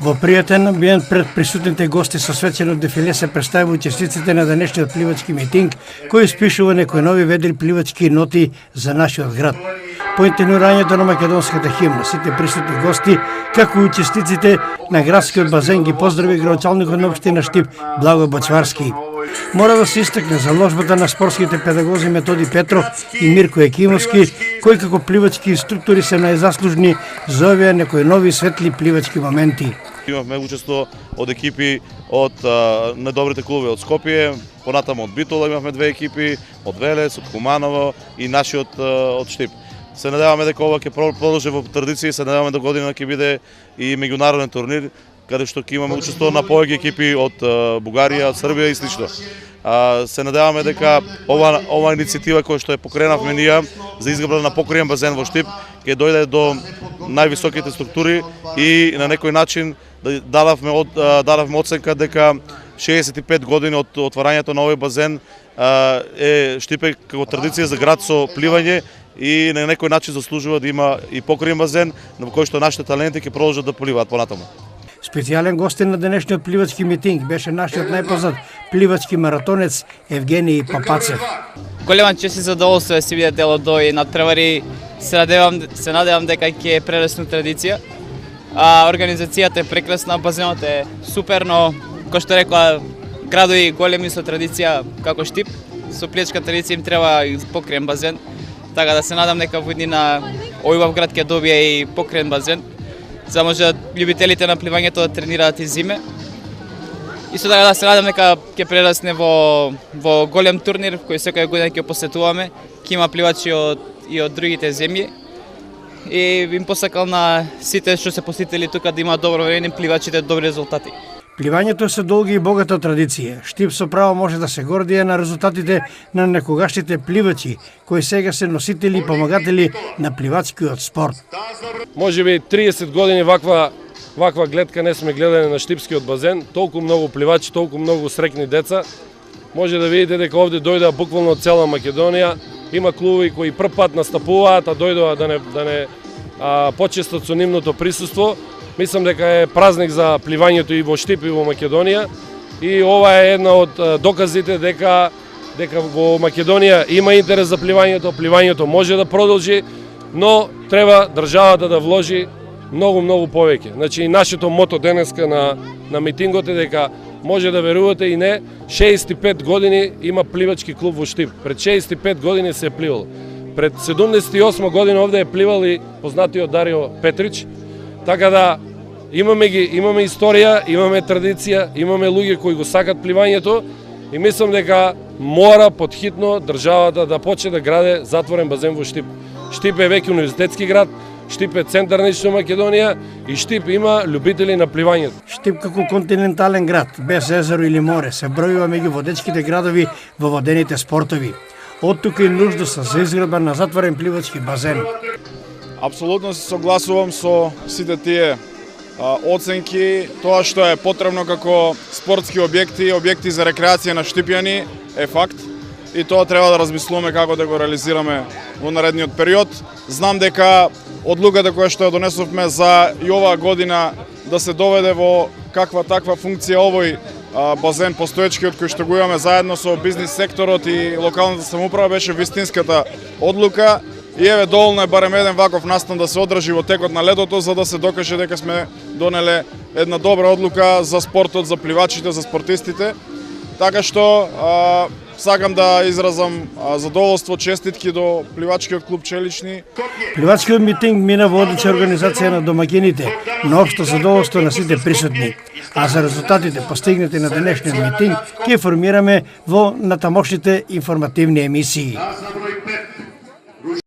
Во пријатен амбиент пред присутните гости со свечено дефиле се представува учесниците на денешниот пливачки митинг, кој испишува некои нови ведри пливачки ноти за нашиот град. По интонирањето на македонската химна, сите присутни гости, како и учесниците на градскиот базен, ги поздрави градоначалникот на општина Штип Благој Бачварски. Мора да се истакне заложбата на спортските педагози Методи Петров и Мирко Екимовски, кои како пливачки инструктори се најзаслужни за овие некои нови светли пливачки моменти. Имавме учество од екипи од недобрите клубови од Скопје, понатаму од Битола имавме две екипи, од Велес, од Куманово и нашиот од Штип. Се надеваме дека ова ќе продолжи во традиција и се надеваме до година ќе биде и меѓународен турнир, каде што ќе имаме учество на повеќе екипи од Бугарија, од Србија и слично. Се надеваме дека ова иницијатива која што е покренавме ние за изградба на покриен базен во Штип ќе дојде до највисоките структури и на некој начин дадавме оценка дека 65 години од отварањето на овој базен Штип е како традиција за град со пливање и на некој начин заслужува да има и покриен базен на кој што нашите таленти ќе продолжат да поливаат понатаму. Специјален гостин на денешниот пливачки митинг беше нашиот најпознат пливачки маратонец Евгений Папацев. Голема чест и задоволство да си биде дел од овој натпревари. Се надевам дека ќе прерасне традиција. Организацијата е прекрасна, базенот е супер, но кој што рекоа градови големи со традиција како Штип, со пливачка традиција им треба и покриен базен. Така да се надам дека во иднина овој убав град ќе добие и покриен базен, за да може љубителите на пливањето да тренираат и зиме. Исто така да се надам дека ќе прерасне во голем турнир кој секоја година ќе посетуваме, ќе има пливачи и од другите земји. И им посакал на сите што се посетили тука да има добро време, пливачите добри резултати. Пливањето се долги и богата традиција. Штип со право може да се гордие на резултатите на некогашните пливачи, кои сега се носители и помагатели на пливачкиот спорт. Можеби 30 години ваква гледка не сме гледали на Штипскиот базен, толку многу пливачи, толку многу срекни деца. Може да видите дека овде дојдоа буквално цела Македонија. Има клубови кои прв пат настапуваат, а дојдоа да не почестат со нивното присуство. Мислам дека е празник за пливањето и во Штип и во Македонија. И ова е една од доказите дека во Македонија има интерес за пливањето може да продолжи, но треба државата да вложи многу повеќе. Значи и нашето мото денеска на митингот е дека може да верувате и не, 65 години има пливачки клуб во Штип. Пред 65 години се е пливало. Пред 78 година овде е пливал и познатиот Дарио Петрич. Така да имаме историја, имаме традиција, имаме луѓе кои го сакат пливањето и мислам дека мора подхитно државата да почне да граде затворен базен во Штип. Штип е веќе универзитетски град, Штип е центар на Ична Македонија и Штип има љубители на пливањето. Штип како континентален град, без езеро или море, се бројува меѓу водечките градови во водените спортови. Од тука и нуждоста за изградба на затворен пливачки базен. Апсолутно се согласувам со сите тие оценки. Тоа што е потребно како спортски објекти за рекреација на штипјани е факт и тоа треба да размислуваме како да го реализираме во наредниот период. Знам дека одлуката која што ја донесовме за и оваа година да се доведе во каква таква функција овој базен постоечкиот кој што го имаме заедно со бизнис секторот и локалната самоуправа беше вистинската одлука. И еве доволно е барем еден ваков настан да се одржи во текот на летото за да се докаже дека сме донеле една добра одлука за спортот, за пливачите, за спортистите. Така што сакам да изразам задоволство, честитки до пливачкиот клуб Челични. Пливачкиот митинг мина во одлична организација на домаќините, но општо задоволство на сите присутни. А за резултатите постигнати на денешниот митинг ќе информираме во натамошните информативни емисии.